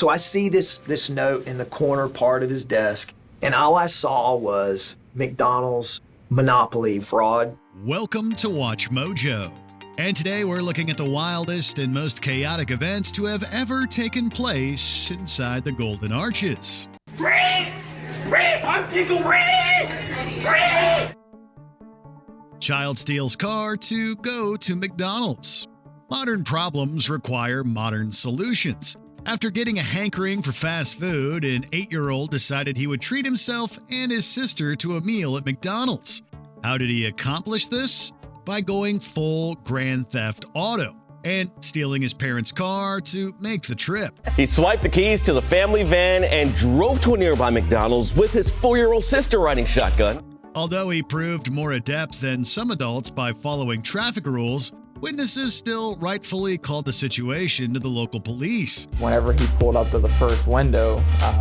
So I see this note in the corner part of his desk, and all I saw was McDonald's monopoly fraud. Welcome to Watch Mojo. And today we're looking at the wildest and most chaotic events to have ever taken place inside the Golden Arches. Child steals car to go to McDonald's. Modern problems require modern solutions. After getting a hankering for fast food, an 8-year-old decided he would treat himself and his sister to a meal at McDonald's. How did he accomplish this? By going full Grand Theft Auto and stealing his parents' car to make the trip. He swiped the keys to the family van and drove to a nearby McDonald's with his 4-year-old sister riding shotgun. Although he proved more adept than some adults by following traffic rules, witnesses still rightfully called the situation to the local police. Whenever he pulled up to the first window,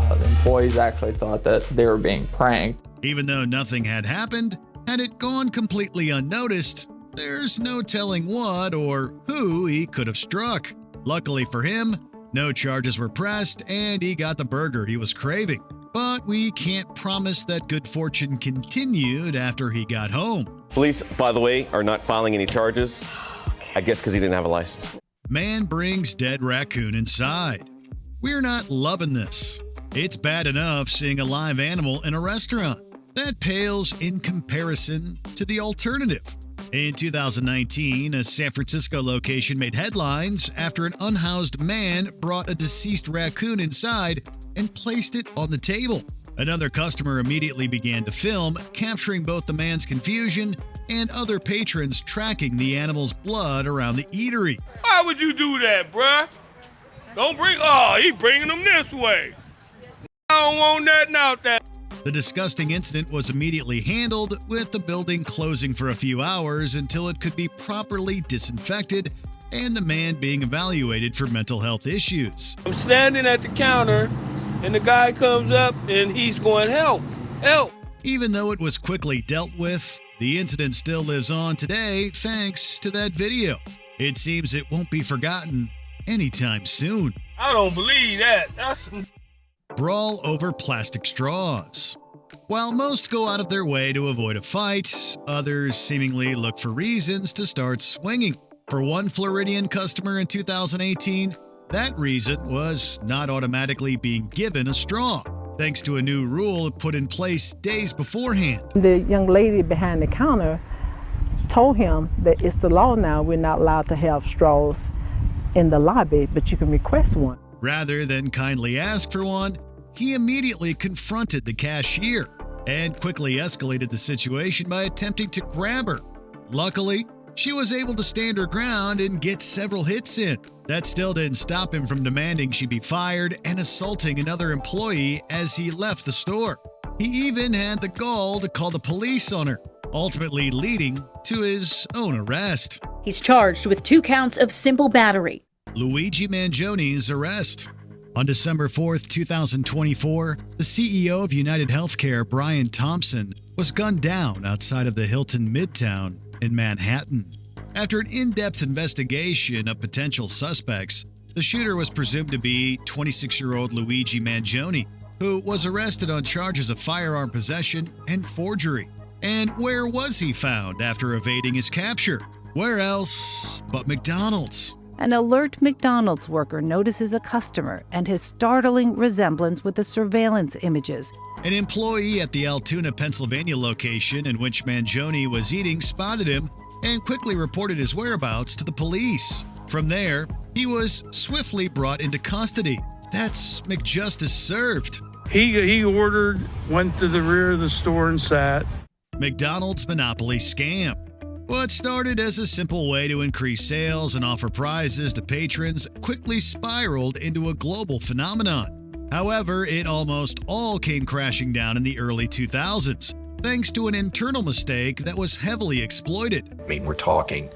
the employees actually thought that they were being pranked. Even though nothing had happened, had it gone completely unnoticed, there's no telling what or who he could have struck. Luckily for him, no charges were pressed and he got the burger he was craving. But we can't promise that good fortune continued after he got home. Police, by the way, are not filing any charges. I guess because he didn't have a license. Man brings dead raccoon inside. We're not loving this. It's bad enough seeing a live animal in a restaurant. That pales in comparison to the alternative. In 2019, a San Francisco location made headlines after an unhoused man brought a deceased raccoon inside and placed it on the table. Another customer immediately began to film, capturing both the man's confusion and other patrons tracking the animal's blood around the eatery. Why would you do that, bruh? He bringing them this way. I don't want nothing out there. The disgusting incident was immediately handled, with the building closing for a few hours until it could be properly disinfected and the man being evaluated for mental health issues. I'm standing at the counter, and the guy comes up, and he's going, help. Even though it was quickly dealt with, the incident still lives on today thanks to that video. It seems it won't be forgotten anytime soon. I don't believe that. Brawl over plastic straws. While most go out of their way to avoid a fight, others seemingly look for reasons to start swinging. For one Floridian customer in 2018, that reason was not automatically being given a straw, thanks to a new rule put in place days beforehand. The young lady behind the counter told him that it's the law now, we're not allowed to have straws in the lobby, but you can request one. Rather than kindly ask for one, he immediately confronted the cashier and quickly escalated the situation by attempting to grab her. Luckily, she was able to stand her ground and get several hits in. That still didn't stop him from demanding she be fired and assaulting another employee as he left the store. He even had the gall to call the police on her, ultimately leading to his own arrest. He's charged with 2 counts of simple battery. Luigi Mangioni's arrest. On December 4th, 2024, the CEO of United Healthcare, Brian Thompson, was gunned down outside of the Hilton Midtown in Manhattan. After an in-depth investigation of potential suspects, the shooter was presumed to be 26-year-old Luigi Mangioni, who was arrested on charges of firearm possession and forgery. And where was he found after evading his capture? Where else but McDonald's? An alert McDonald's worker notices a customer and his startling resemblance with the surveillance images. An employee at the Altoona, Pennsylvania location in which Mangioni was eating spotted him and quickly reported his whereabouts to the police. From there, he was swiftly brought into custody. That's McJustice served. He ordered, went to the rear of the store and sat. McDonald's monopoly scam. What started as a simple way to increase sales and offer prizes to patrons quickly spiraled into a global phenomenon. However, it almost all came crashing down in the early 2000s, thanks to an internal mistake that was heavily exploited. I mean, we're talking,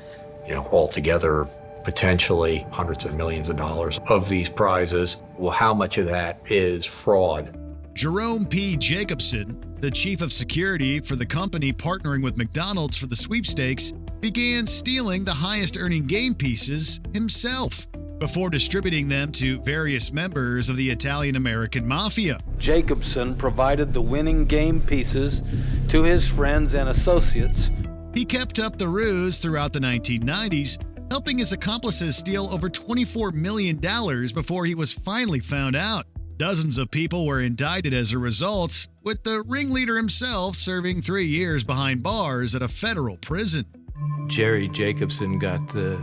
altogether, potentially hundreds of millions of dollars of these prizes. Well, how much of that is fraud? Jerome P. Jacobson, the chief of security for the company partnering with McDonald's for the sweepstakes, began stealing the highest earning game pieces himself. before distributing them to various members of the Italian-American mafia. Jacobson provided the winning game pieces to his friends and associates. He kept up the ruse throughout the 1990s, helping his accomplices steal over $24 million before he was finally found out. Dozens of people were indicted as a result, with the ringleader himself serving 3 years behind bars at a federal prison. Jerry Jacobson got the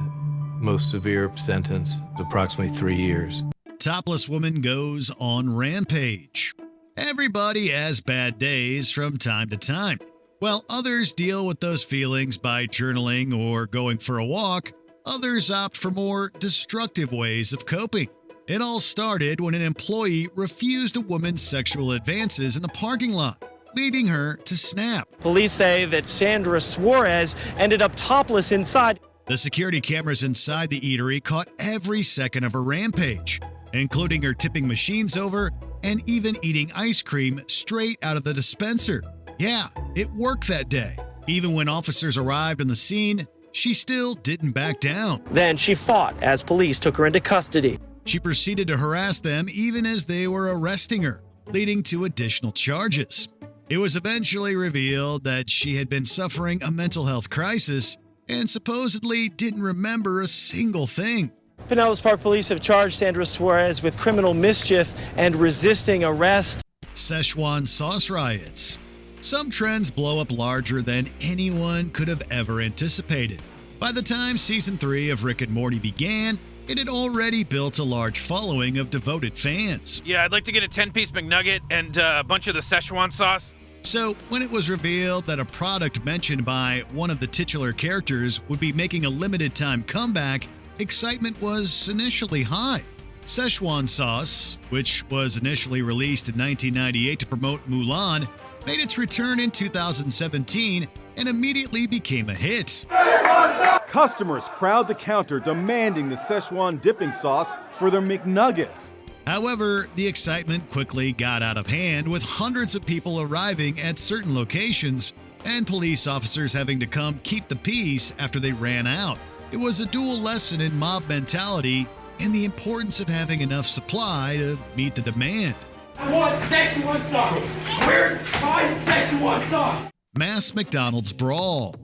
most severe sentence, approximately 3 years. Topless woman goes on rampage. Everybody has bad days from time to time. While others deal with those feelings by journaling or going for a walk, others opt for more destructive ways of coping. It all started when an employee refused a woman's sexual advances in the parking lot, leading her to snap. Police say that Sandra Suarez ended up topless inside. The security cameras inside the eatery caught every second of her rampage, including her tipping machines over and even eating ice cream straight out of the dispenser. Yeah, it worked that day. Even when officers arrived on the scene, she still didn't back down. Then she fought as police took her into custody. She proceeded to harass them even as they were arresting her, leading to additional charges. It was eventually revealed that she had been suffering a mental health crisis and supposedly didn't remember a single thing. Pinellas Park police have charged Sandra Suarez with criminal mischief and resisting arrest. Szechuan sauce riots. Some trends blow up larger than anyone could have ever anticipated. By the time season 3 of Rick and Morty began, it had already built a large following of devoted fans. Yeah, I'd like to get a 10-piece McNugget and a bunch of the Szechuan sauce. So, when it was revealed that a product mentioned by one of the titular characters would be making a limited-time comeback, excitement was initially high. Szechuan sauce, which was initially released in 1998 to promote Mulan, made its return in 2017 and immediately became a hit. Customers crowd the counter demanding the Szechuan dipping sauce for their McNuggets. However, the excitement quickly got out of hand, with hundreds of people arriving at certain locations and police officers having to come keep the peace after they ran out. It was a dual lesson in mob mentality and the importance of having enough supply to meet the demand. I want Szechuan sauce. Where's my Szechuan sauce? Mass McDonald's brawl.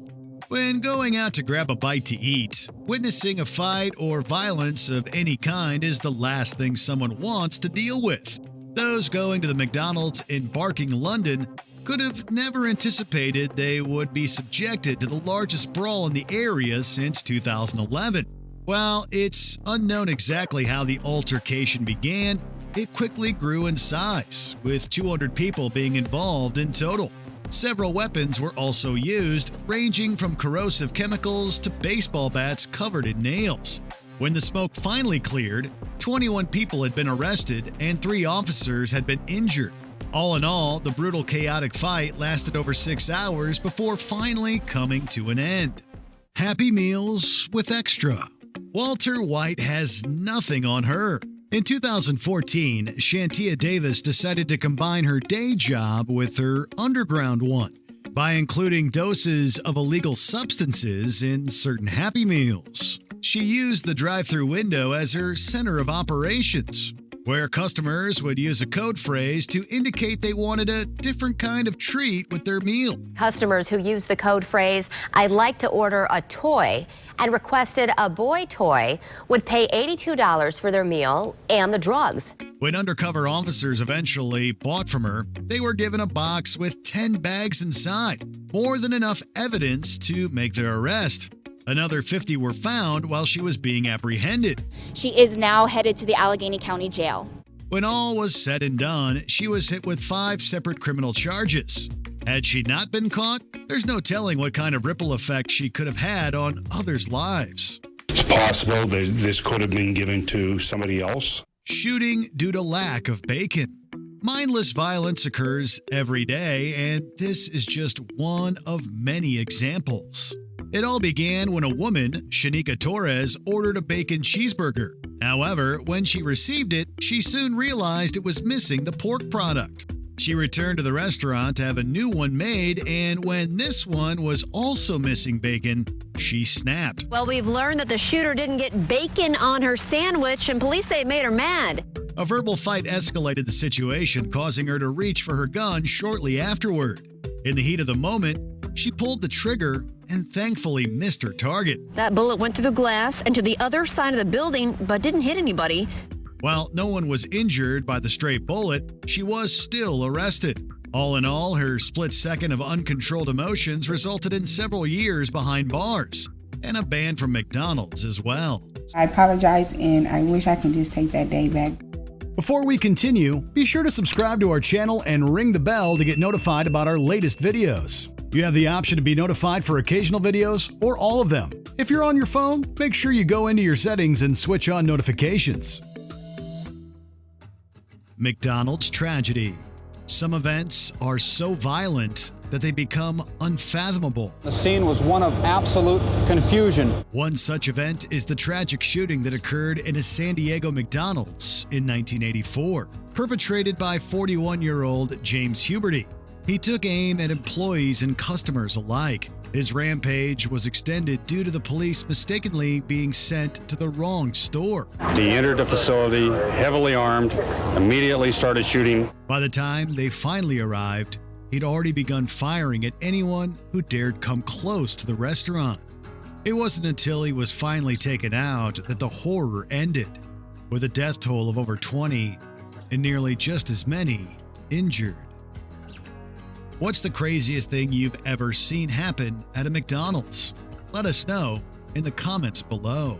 When going out to grab a bite to eat, witnessing a fight or violence of any kind is the last thing someone wants to deal with. Those going to the McDonald's in Barking, London, could have never anticipated they would be subjected to the largest brawl in the area since 2011. While it's unknown exactly how the altercation began, it quickly grew in size, with 200 people being involved in total. Several weapons were also used, ranging from corrosive chemicals to baseball bats covered in nails. When the smoke finally cleared, 21 people had been arrested and 3 officers had been injured. All in all, the brutal, chaotic fight lasted over 6 hours before finally coming to an end. Happy Meals with Extra. Walter White has nothing on her. In 2014, Shantia Davis decided to combine her day job with her underground one by including doses of illegal substances in certain Happy Meals. She used the drive-thru window as her center of operations, where customers would use a code phrase to indicate they wanted a different kind of treat with their meal. Customers who used the code phrase, "I'd like to order a toy," and requested a boy toy would pay $82 for their meal and the drugs. When undercover officers eventually bought from her, they were given a box with 10 bags inside, more than enough evidence to make their arrest. Another 50 were found while she was being apprehended. She is now headed to the Allegheny County Jail. When all was said and done, she was hit with 5 separate criminal charges. Had she not been caught, there's no telling what kind of ripple effect she could have had on others' lives. It's possible that this could have been given to somebody else. Shooting due to lack of bacon. Mindless violence occurs every day, and this is just one of many examples. It all began when a woman, Shanika Torres, ordered a bacon cheeseburger. However, when she received it, she soon realized it was missing the pork product. She returned to the restaurant to have a new one made, and when this one was also missing bacon, she snapped. Well, we've learned that the shooter didn't get bacon on her sandwich, and police say it made her mad. A verbal fight escalated the situation, causing her to reach for her gun shortly afterward. In the heat of the moment, she pulled the trigger and thankfully missed her target. That bullet went through the glass and to the other side of the building, but didn't hit anybody. While no one was injured by the stray bullet, she was still arrested. All in all, her split second of uncontrolled emotions resulted in several years behind bars and a ban from McDonald's as well. I apologize, and I wish I could just take that day back. Before we continue, be sure to subscribe to our channel and ring the bell to get notified about our latest videos. You have the option to be notified for occasional videos or all of them. If you're on your phone, make sure you go into your settings and switch on notifications. McDonald's tragedy. Some events are so violent that they become unfathomable. The scene was one of absolute confusion. One such event is the tragic shooting that occurred in a San Diego McDonald's in 1984, perpetrated by 41-year-old James Huberty. He took aim at employees and customers alike. His rampage was extended due to the police mistakenly being sent to the wrong store. He entered the facility, heavily armed, immediately started shooting. By the time they finally arrived, he'd already begun firing at anyone who dared come close to the restaurant. It wasn't until he was finally taken out that the horror ended, with a death toll of over 20 and nearly just as many injured. What's the craziest thing you've ever seen happen at a McDonald's? Let us know in the comments below.